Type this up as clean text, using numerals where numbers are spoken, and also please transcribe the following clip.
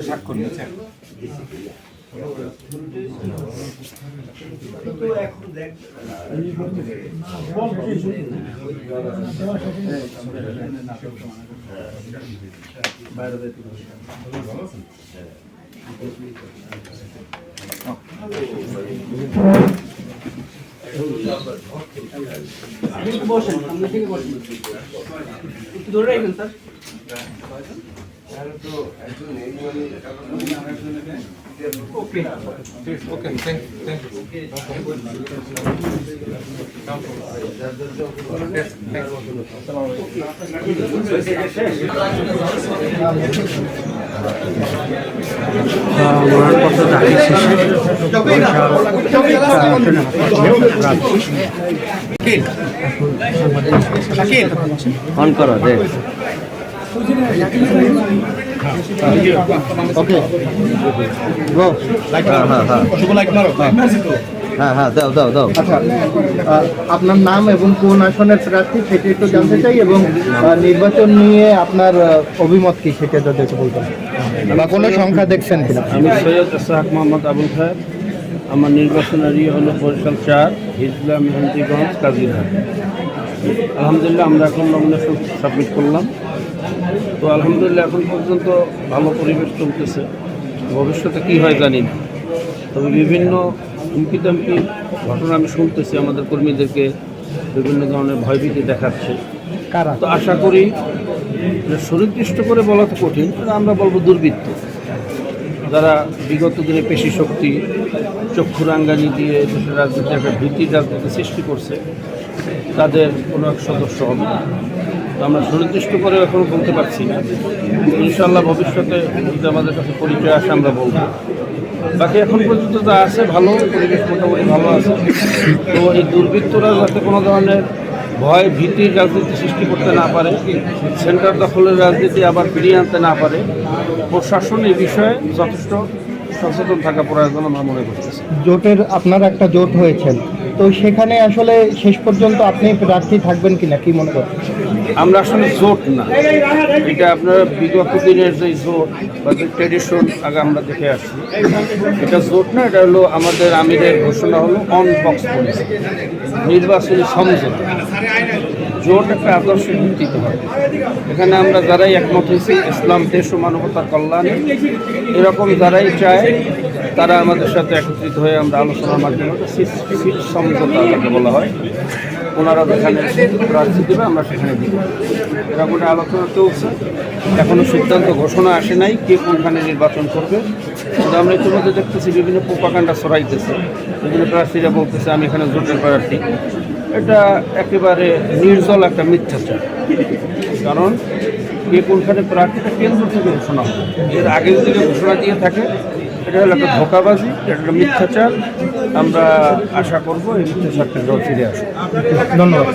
স্বাক্ষর নিয়েছে বসেন, সামনে থেকে বসেন, একটু ধরে রাখবেন sir. Okay. Okay, thank you. মনোনয়নপত্র দাখিল শেষে অন করো দে ওকে হ্যাঁ দাও দাও দাও। আচ্ছা, আপনার নাম এবং কোন আসনের প্রার্থী সেটা একটু জানতে চাই এবং নির্বাচন নিয়ে আপনার অভিমত কি সেটা যদি একটু বলতেন বা কোনো সংখ্যা দেখছেন কিনা। আমি সৈয়দ ইসহাক মোহাম্মদ আবুল খায়ের। আমার নির্বাচনারি হলো বরিশাল 4 হিজলা মেহেন্দিগঞ্জ কাজিরহাট। আলহামদুলিল্লাহ আমরা এখন নমিনেশন সাবমিট করলাম। তো আলহামদুলিল্লাহ এখন পর্যন্ত ভালো পরিবেশ চলতেছে। ভবিষ্যতে কী হয় জানি না, তবে বিভিন্ন হুমকিদামকি ঘটনা আমি শুনতেছি, আমাদের কর্মীদেরকে বিভিন্ন ধরনের ভয়ভীতি দেখাচ্ছে। তো আশা করি সুনির্দিষ্ট করে বলা তো কঠিন, আমরা বলবো দুর্বৃত্ত যারা বিগত দিনে পেশি শক্তি চক্ষুরাঙ্গানি দিয়ে দেশের রাজনীতি একটা ভীতির রাজনীতি সৃষ্টি করছে, তাদের কোনো এক সদস্য হবে। তো আমরা সুনির্দিষ্ট করে এখনও বলতে পারছি না। ইনশাআল্লাহ ভবিষ্যতে যদি আমাদের কাছে পরিচয় আসে আমরা বলবো। বাকি এখন পর্যন্ত যা আছে ভালো, পরিবেশ মোটামুটি ভালো আছে। তো এই দুর্বৃত্তরা যাতে কোনো ধরনের ভয় ভীতির রাজনীতি সৃষ্টি করতে না পারে, সেন্টার দখলের রাজনীতি আবার ফিরিয়ে আনতে না পারে, প্রশাসন এই বিষয়ে যথেষ্ট সচেতন থাকা প্রয়োজন আমরা মনে করতেছি। জোটের আপনার একটা জোট হয়েছেন, তো সেখানে আসলে শেষ পর্যন্ত আপনি প্রার্থী থাকবেন কিনা কি মনে করেন? আমরা আসলে জোট না, এটা আপনার বিগত দিনের যে জোট বা যে ট্রেডিশন আগে আমরা দেখে আসছি, এটা জোট না, এটা হলো আমাদের আমিরের ঘোষণা হলো অন বক্স পলিসি, নির্বাচনী সমঝোতা। জোট একটা আদর্শের ভিত্তিতে হয়। এখানে আমরা যারাই একমত হয়েছি ইসলাম দেশ ও মানবতার কল্যাণে, এরকম যারাই চায় তারা আমাদের সাথে একত্রিত হয়ে আমরা আলোচনার মাধ্যমে সিট সমঝোতা যাকে বলা হয়, ওনারা যেখানে প্রার্থী দেবে আমরা সেখানে দিব। এরকম একটা আলোচনা চলছে, এখনও সিদ্ধান্ত ঘোষণা আসে নাই কে কোনখানে নির্বাচন করবে। কিন্তু আমরা ইতিমধ্যে দেখতেছি বিভিন্ন প্রোপাগান্ডা ছড়াইতেছে, বিভিন্ন প্রার্থীরা বলতেছে আমি এখানে জোটের প্রার্থী। এটা একেবারে নির্জল একটা মিথ্যাচার, কারণ কে কোনখানে প্রার্থীটা কেন্দ্র থেকে ঘোষণা হবে, এর আগে যদি ঘোষণা দিয়ে থাকে এটা হলো একটা ধোঁকাবাজি, এটা একটা মিথ্যাচার। আমরা আশা করবো এই মিথ্যাচারটা ফিরে আসবে। ধন্যবাদ।